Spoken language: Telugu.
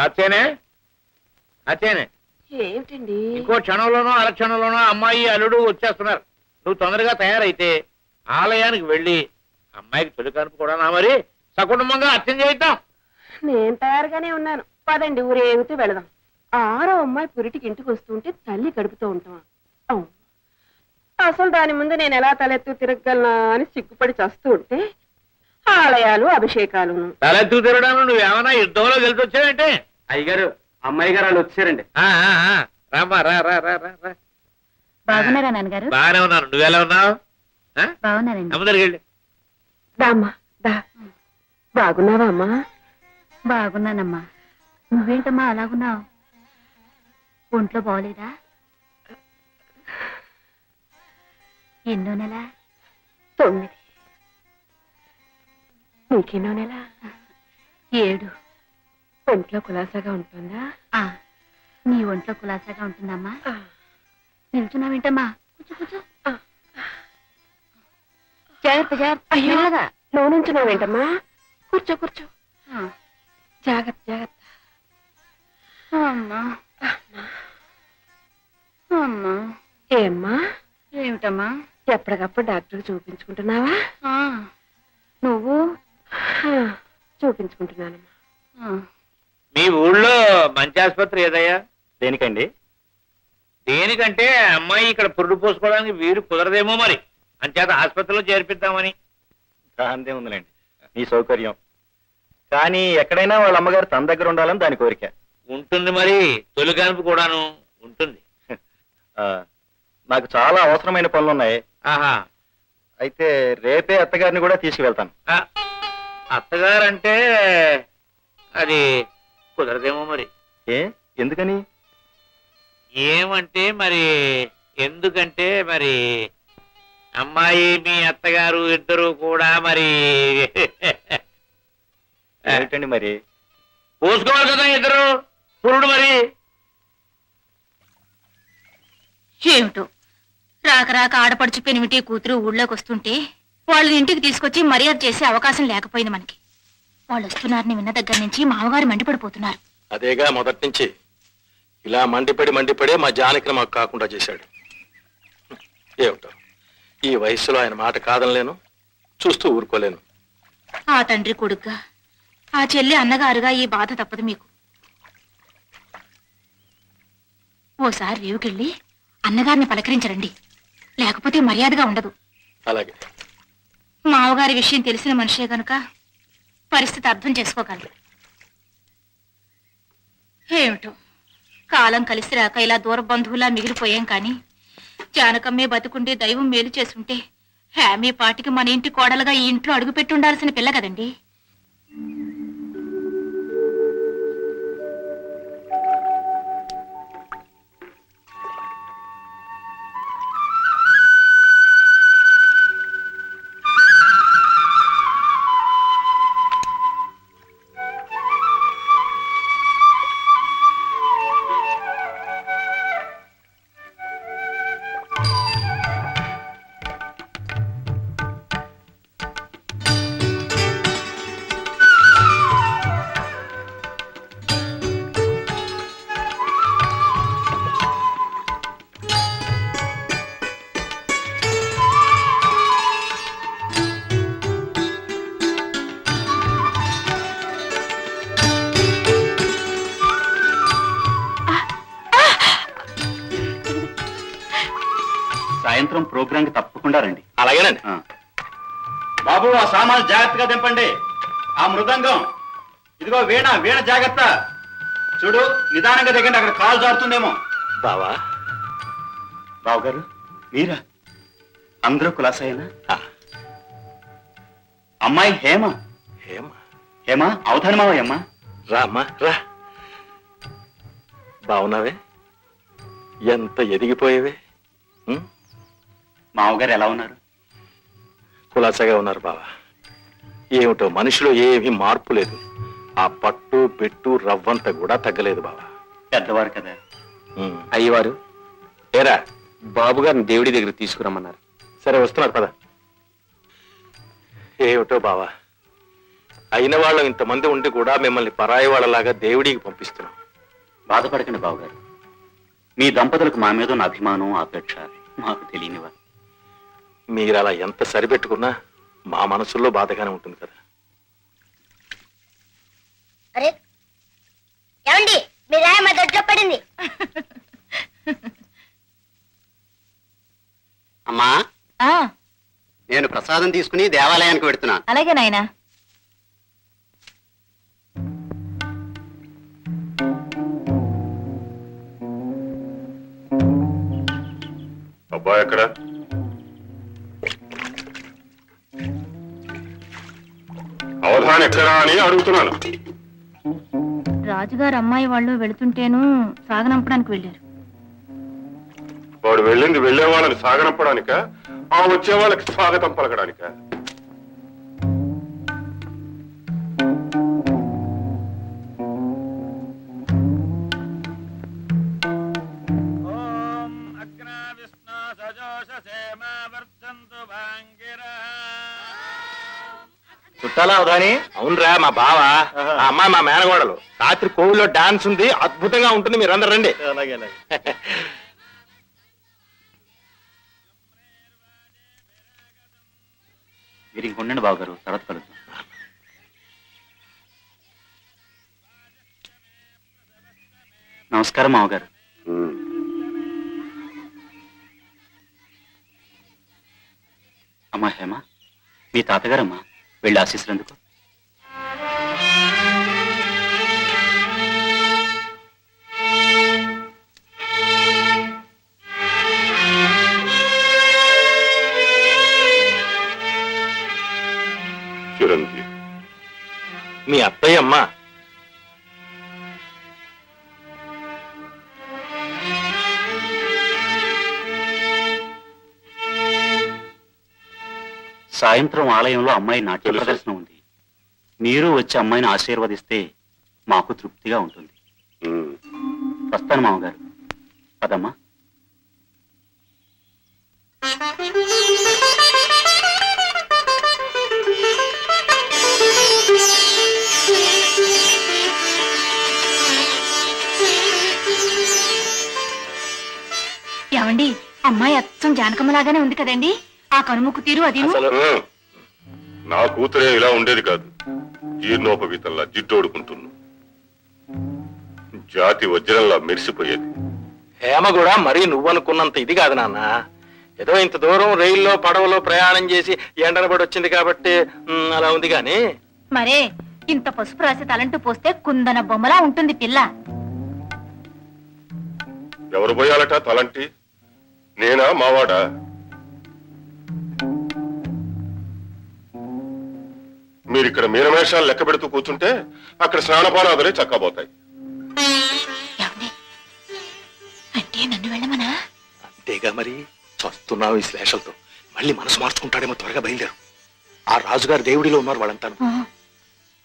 సత్యనే సత్యనే ఏమిటండి? ఇంకో క్షణంలోనో అరక్షణంలోనో అమ్మాయి అల్లుడు వచ్చేస్తున్నారు. నువ్వు తొందరగా తయారైతే ఆలయానికి వెళ్ళి అమ్మాయికి తొలి కనుపు కూడా మరి సకుటుంబంగా అర్చన చేయిద్దాం. నేను తయారుగానే ఉన్నాను. పదండి ఊరేగుతూ వెళదాం. ఆరో అమ్మాయి పురిటికి ఇంటికి వస్తుంటే తల్లి గడుపుతూ ఉంటాం. అసలు దాని ముందు నేను ఎలా తలెత్తు తిరగలనా అని సిగ్గుపడి చస్తూ ఉంటే ఆలయాలు అభిషేకాలు. తలెత్తు తిరగడానికి నువ్వేమన్నా యుద్ధంలో గెలిచి వచ్చావంటే? అయ్యగారు అమ్మాయి గారు వాళ్ళు వచ్చారండి. రామ్మా రా రా రా రా రా. బాగున్నారా నాన్నగారు? బాగానే ఉన్నాను. నువ్వెలా ఉన్నావు? బాగున్నానండి. అమ్మదరికి వెళ్ళి దామ్మా దా. బాగున్నావా అమ్మా? బాగున్నానమ్మా. నువ్వేంటమ్మా అలాగున్నావు? ఒంట్లో బాగోలేదా? ఎన్నో నెల? 9. నీకెన్నో నెల? 7. ఒంట్లో కులాసాగా ఉంటుందా? నీ ఒంట్లో కులాసాగా ఉంటుందమ్మా. నిల్చున్నావేంటమ్మా? కూర్చో కూర్చో. జాగ్రత్త జాగ్రత్త. అయ్యోగా లో నుంచున్నావేంటమ్మా? కూర్చో కూర్చో. జాగ్రత్త జాగ్రత్త. అమ్మా అమ్మా. ఏమ్మా? ఏమిటమ్మా? ఎప్పటికప్పుడు డాక్టర్ చూపించుకుంటున్నావా? నువ్వు? చూపించుకుంటున్నానమ్మా. మీ ఊళ్ళో మంచి ఆసుపత్రి ఏదయ్యా? దేనికండి? దేనికంటే అమ్మాయి ఇక్కడ పురుడు పోసుకోవడానికి వీరు కుదరదేమో మరి, అంచేత ఆసుపత్రిలో చేర్పిద్దామని. దాందే ఉందిలేండి, మీ సౌకర్యం. కానీ ఎక్కడైనా వాళ్ళ అమ్మగారు తన దగ్గర ఉండాలని దాని కోరిక. ఉంటుంది మరి, తొలి కాన్పు కూడాను ఉంటుంది. నాకు చాలా అవసరమైన పనులున్నాయి. ఆహా, అయితే రేపే అత్తగారిని కూడా తీసుకువెళ్తాను. అత్తగారంటే అది కుదరదేమో మరి. ఎందుకని? ఏమంటే మరి, ఎందుకంటే మరి అమ్మాయి మీ అత్తగారు ఇద్దరు కూడా మరి ఏమిటండి మరి? పోసుకోవాలి కదా ఇద్దరు పురుడు మరి. ఏమిటో రాక రాక ఆడపడుచు పెనిమిటి కూతురు ఊళ్ళోకి వస్తుంటే వాళ్ళని ఇంటికి తీసుకొచ్చి మర్యాద చేసే అవకాశం లేకపోయింది మనకి. వాళ్ళు వస్తున్నారని విన్న దగ్గర నుంచి మామగారు మండిపడిపోతున్నారు. అదేగా మొదటి నుంచి ఇలా మండిపడే మా జానకిని మాకు కాకుండా చేశాడు. ఏమిటో ఈ వయస్సులో ఆయన మాట కాదనలేను, చూస్తూ ఊరుకోలేను. ఆ తండ్రి కొడుగ్గా, ఆ చెల్లి అన్నగారుగా ఈ బాధ తప్పదు మీకు. ఓసారి రేవుకెళ్ళి అన్నగారిని పలకరించరండి, లేకపోతే మర్యాదగా ఉండదు. అలాగే. మామగారి విషయం తెలిసిన మనిషే గనుక పరిస్థితి అర్థం చేసుకోగలరు. ఏమిటో కాలం కలిసి రాక ఇలా దూర బంధువులా మిగిలిపోయాం. కానీ జానకమ్మే బతుకుండే దైవం మేలు చేసుంటే హ్యామీ పాటికి మన ఇంటి కోడలుగా ఈ ఇంట్లో అడుగుపెట్టి ఉండాల్సిన పిల్ల కదండి. సాయంత్రం ప్రోగ్రామ్ కి తప్పకుండా రండి. అలాగేనండి. బాబు, ఆ సామాన్లు జాగ్రత్తగా దింపండి. ఆ మృదంగం, ఇదిగో వీణ, వీణ జాగ్రత్త. చూడు, నిదానంగా దిగండి, అక్కడ కాలు జారుతుందేమో. బావా. బావు గారు, మీరా? అందరూ కులాసాయేనా? అమ్మాయి హేమ. హేమ అవధాని మావయ్యమ్మా. రా అమ్మా రా. బావున్నావే? ఎంత ఎదిగిపోయేవే. మావగారు ఎలా ఉన్నారు? కులాసగా ఉన్నారు బావా. ఏమిటో మనిషిలో ఏమీ మార్పు లేదు. ఆ పట్టు పెట్టు రవ్వంత కూడా తగ్గలేదు బావా. పెద్దవారు కదా. అయ్యవారు ఏరా, బాబు గారిని దేవుడి దగ్గర తీసుకురమ్మన్నారు. సరే వస్తున్నారు పద. ఏమిటో బావా, అయిన వాళ్ళం ఇంతమంది ఉండి కూడా మిమ్మల్ని పరాయి వాళ్ళలాగా దేవుడికి పంపిస్తున్నాం. బాధపడకండి బావగారు. మీ దంపతులకు మా మీద ఉన్న అభిమానం ఆపేక్ష మాకు తెలియనివా. మీరు అలా ఎంత సరిపెట్టుకున్నా మా మనసుల్లో బాధగానే ఉంటుంది కదా. అరే ఏమండి మీ రాయ మా దొడ్లో పడింది. అమ్మా, ఆ, నేను ప్రసాదం తీసుకుని దేవాలయానికి వెడుతున్నాను. అలాగే నాయనా. అబ్బాయి ఎక్కడ? అవధాన్ ఎక్కడా అని అడుగుతున్నాను. రాజుగారు అమ్మాయి వాళ్ళు వెళుతుంటేను సాగనంపడానికి వెళ్ళారు. వాడు వెళ్ళింది వెళ్లే వాళ్ళని సాగనంపడానిక, ఆ వచ్చే వాళ్ళకి స్వాగతం పలకడానిక? చుట్టాలా అవధాని? అవునరా, మా బావ, ఆ అమ్మాయి మా మేనగోడలు. రాత్రి కోవిల్లో డాన్స్ ఉంది, అద్భుతంగా ఉంటుంది, మీరందరూ రండి. అలాగే అలాగే. మీరు ఇంకొండండి బావగారు, తర్వాత కలుద్దాం. నమస్కారం మావగారు. అమ్మా హేమ, మీ తాతగారమ్మా, వెళ్ళి ఆశీస్సులు ఎందుకు? చిరంజీవి, మీ అత్తయ్య అమ్మా. సాయంత్రం ఆలయంలో అమ్మాయి నాట్య ప్రదర్శన ఉంది. మీరు వచ్చి అమ్మాయిని ఆశీర్వదిస్తే మాకు తృప్తిగా ఉంటుంది. వస్తాను మామగారు. పదమ్మా. ఏమండి, అమ్మాయి అచ్చం జానకమ్మలాగానే ఉంది కదండి. ఆ కనుముక్కు తీరు అది. నా కూతురే ఇలా ఉండేది కాదు. జీర్ణోపవీతంలా జిడ్డోడుకుంటున్నా, జాతి వజ్రంలా మెరిసిపోయేది. హేమ కూడా మరీ నువ్వనుకున్నంత ఇది కాదు నాన్న. ఏదో ఇంత దూరం రైల్లో పడవలో ప్రయాణం చేసి ఎండనబడి వచ్చింది కాబట్టి అలా ఉంది గాని. మరే ఇంత పసుపు రాసి తలంటూ పోస్తే కుందన బొమ్మలా ఉంటుంది పిల్ల. ఎవరు పోయాలట తలంటి? నేనా మావాడా? మీరిక్కడ మీనమేషాలు లెక్క పెడుతూ కూర్చుంటే అక్కడ స్నానపానాదులే చక్కపోతాయి. అంటే నన్ను వెళ్ళమనా? అంతేగా మరి. చస్తున్నావు ఈ శ్లేషలతో. మళ్ళీ మనసు మార్చుకుంటాడేమో. త్వరగా బయలుదేరు. ఆ రాజుగారు దేవుడిలో ఉన్నారు వాళ్ళంతా.